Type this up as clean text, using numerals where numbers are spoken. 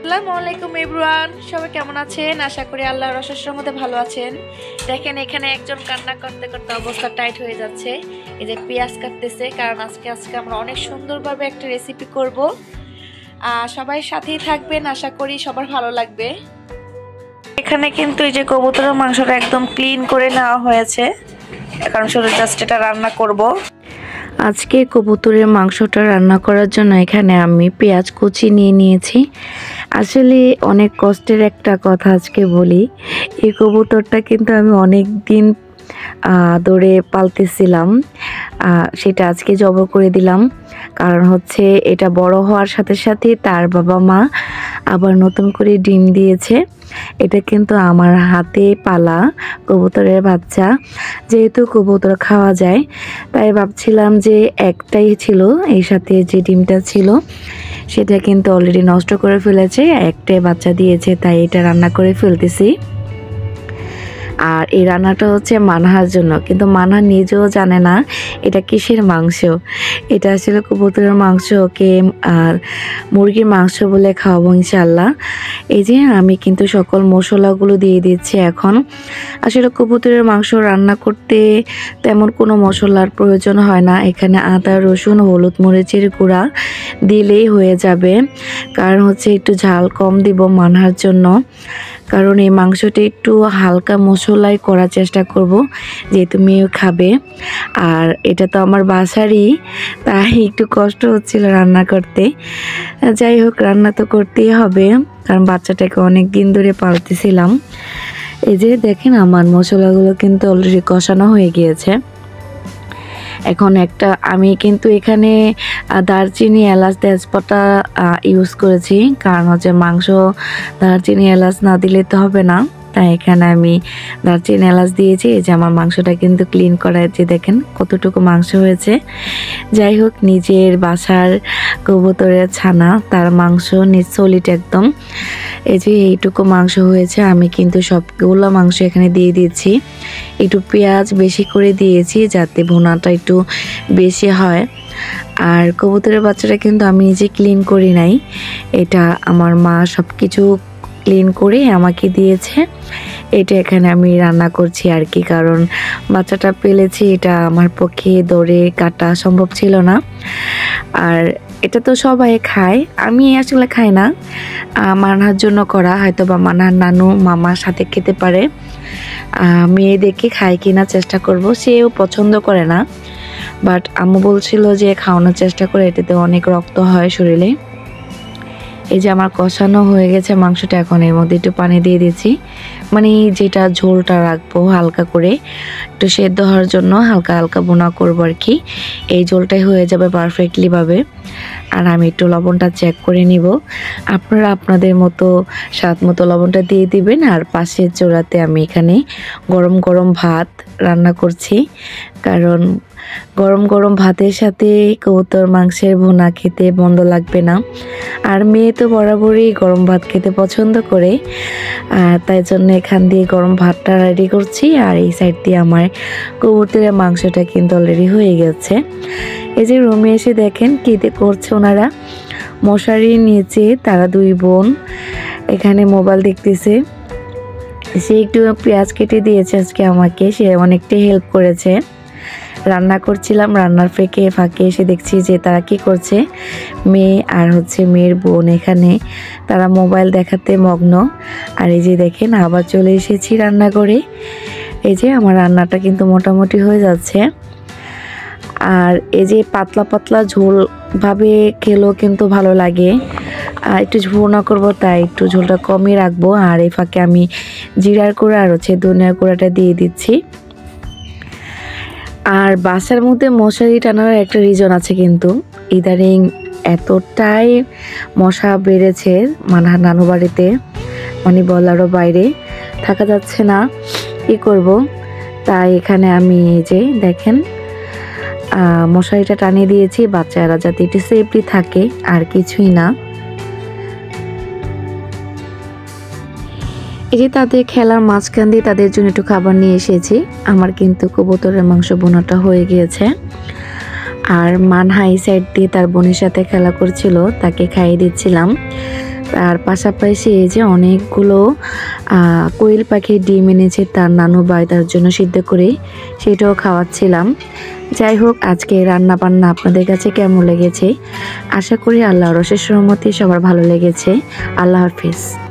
আসসালামু আলাইকুম এভরিওয়ান, সবাই কেমন আছেন? আশা করি আল্লাহর অশেষ রহমতে ভালো আছেন। দেখেন এখানে একজন কান্না করতে করতে অবস্থা টাইট হয়ে যাচ্ছে। এই যে পেঁয়াজ কাটতেছে, কারণ আজকে আমরা অনেক সুন্দরভাবে একটা রেসিপি করব। সবাই সাথেই থাকবেন, আশা করি সবার ভালো লাগবে। এখানে কিন্তু এই যে কবুতরের মাংসটা একদম ক্লিন করে নেওয়া হয়েছে, কারণ শুধু জাস্ট এটা রান্না করব। আজকে কবুতরের মাংসটা রান্না করার জন্য এখানে আমি পেঁয়াজ কুচি নিয়ে নিয়েছি। আসলে অনেক কষ্টের একটা কথা আজকে বলি, এই কবুতরটা কিন্তু আমি অনেক দিন ধরে পালতেছিলাম, সেটা আজকে জবাই করে দিলাম। কারণ হচ্ছে এটা বড় হওয়ার সাথে সাথে তার বাবা মা আবার নতুন করে ডিম দিয়েছে। এটা কিন্তু আমার হাতে পালা কবুতরের বাচ্চা, যেহেতু কবুতর খাওয়া যায় তাই ভাবছিলাম যে একটাই ছিল, এই সাথে যে ডিমটা ছিল সেটা কিন্তু অলরেডি নষ্ট করে ফেলেছে, একটাই বাচ্চা দিয়েছে, তাই এটা রান্না করে ফেলতেছি। আর এই রান্নাটা হচ্ছে মানহার জন্য, কিন্তু মানহা নিজেও জানে না এটা কিসের মাংস। এটা আসলে কবুতরের মাংস, ওকে মুরগির মাংস বলে খাওয়াবো ইনশাল্লাহ। এই যে আমি কিন্তু সকল মশলাগুলো দিয়ে দিচ্ছি। এখন আসলে কবুতরের মাংস রান্না করতে তেমন কোনো মশলার প্রয়োজন হয় না, এখানে আদা রসুন হলুদ মরিচের গুঁড়া দিলেই হয়ে যাবে। কারণ হচ্ছে একটু ঝাল কম দিব মানহার জন্য, কারণ এই মাংসটা একটু হালকা মশলাই করার চেষ্টা করব, যেহেতু মেয়েও খাবে। আর এটা তো আমার বাসারই, তাই একটু কষ্ট হচ্ছিল রান্না করতে। যাই হোক, রান্না তো করতেই হবে, কারণ বাচ্চাটাকে অনেক দিন ধরে পালতেছিলাম। এই যে দেখেন আমার মশলাগুলো কিন্তু অলরেডি কষানো হয়ে গিয়েছে। এখন আমি কিন্তু এখানে দারচিনি এলাচ তেজপাতা ইউজ করেছি, কারণ হচ্ছে মাংস দারচিনি এলাচ না দিলে তো হবে না, তাই এখানে আমি দারচিনি এলাচ দিয়েছি। এই যে আমার মাংসটা কিন্তু ক্লিন করা, যে দেখেন কতটুকু মাংস হয়েছে। যাই হোক, নিজের বাসার কবুতরের ছানা, তার মাংস সলিড একদম। এই যে এইটুকু মাংস হয়েছে, আমি কিন্তু সবগুলো মাংস এখানে দিয়ে দিচ্ছি। একটু পেঁয়াজ বেশি করে দিয়েছি যাতে ভুনাটা একটু বেশি হয়। আর কবুতরের বাচ্চাটা কিন্তু আমি নিজে ক্লিন করি নাই, এটা আমার মা সব কিছু ক্লিন করে আমাকে দিয়েছে। এটা এখানে আমি রান্না করছি আর কি, কারণ বাচ্চাটা পেলেছি, এটা আমার পক্ষে দৌড়ে কাটা সম্ভব ছিল না। আর এটা তো সবাই খায়, আমি আসলে খাই না, মানহার জন্য করা, হয়তো বা মানহার নানু মামার সাথে খেতে পারে। মেয়ে দেখে খায় কিনা চেষ্টা করব, সেও পছন্দ করে না, বাট আম্মু বলছিল যে খাওয়ানোর চেষ্টা করে, এটাতে অনেক রক্ত হয় শরীরে। এই যে আমার কষানো হয়ে গেছে মাংসটা, এখন এর মধ্যে একটু পানি দিয়ে দিয়েছি, মানে যেটা ঝোলটা রাখবো হালকা করে, একটু সেদ্ধ হওয়ার জন্য হালকা হালকা বোনা করবো আর কি। এই ঝোলটাই হয়ে যাবে পারফেক্টলি ভাবে। আর আমি একটু লবণটা চেক করে নিব, আপনারা আপনাদের মতো স্বাদ মতো লবণটা দিয়ে দিবেন। আর পাশের চোড়াতে আমি এখানে গরম গরম ভাত রান্না করছি, কারণ গরম গরম ভাতের সাথে কবুতর মাংসের ভুনা খেতে মন্দ লাগবে না। আর মেয়ে তো বরাবরই গরম ভাত খেতে পছন্দ করে, তাই জন্য এখান দিয়ে গরম ভাতটা রেডি করছি। আর এই সাইড দিয়ে আমার কবুতরের মাংসটা কিন্তু অলরেডি হয়ে গেছে। এই যে রুমে এসে দেখেন কী করছে ওনারা, মশারির নিচে তারা দুই বোন এখানে মোবাইল দেখতেছে। সে একটু পেঁয়াজ কেটে দিয়েছে আজকে আমাকে, সে অনেকটাই হেল্প করেছে। রান্না করছিলাম, রান্নার ফাঁকে এসে দেখছি যে তারা কি করছে, মেয়ে আর হচ্ছে মেয়ের বোন এখানে তারা মোবাইল দেখাতে মগ্ন। আর এই যে দেখেন আবার চলে এসেছি রান্না করে। এই যে আমার রান্নাটা কিন্তু মোটামুটি হয়ে যাচ্ছে। আর এই যে পাতলা পাতলা ঝোল ভাবে খেলেও কিন্তু ভালো লাগে, একটু ভুনা করবো তাই একটু ঝোলটা কমই রাখবো। আর এই ফাঁকে আমি জিরার গুঁড়া আর হচ্ছে ধনিয়ার গুঁড়াটা দিয়ে দিচ্ছি। আর বাসার মধ্যে মশারি টানার একটা রিজন আছে, কিন্তু ইদানিং এতটাই মশা বেড়েছে মানহার নানু বাড়িতে, মানে বলারও বাইরে থাকা যাচ্ছে না, কি করব। তাই এখানে আমি এই যে দেখেন মশারিটা টানিয়ে দিয়েছি, বাচ্চারা যাতে একটু সেফলি থাকে, আর কিছুই না। এই যে তাদের খেলার মাঝখান দিয়ে তাদের জন্য একটু খাবার নিয়ে এসেছি। আমার কিন্তু কবুতরের মাংস বোনাটা হয়ে গিয়েছে। আর মানহা এই সাইড দিয়ে তার বোনের সাথে খেলা করছিল, তাকে খাইয়ে দিচ্ছিলাম। আর পাশাপাশি এই যে অনেকগুলো কোয়েল পাখির ডিম এনেছে তার নানু ভাই তার জন্য সিদ্ধ করে, সেটাও খাওয়াচ্ছিলাম। যাই হোক, আজকে রান্না বান্না আপনাদের কাছে কেমন লেগেছে? আশা করি আল্লাহর অশেষ রহমতে সবার ভালো লেগেছে। আল্লাহ হাফিজ।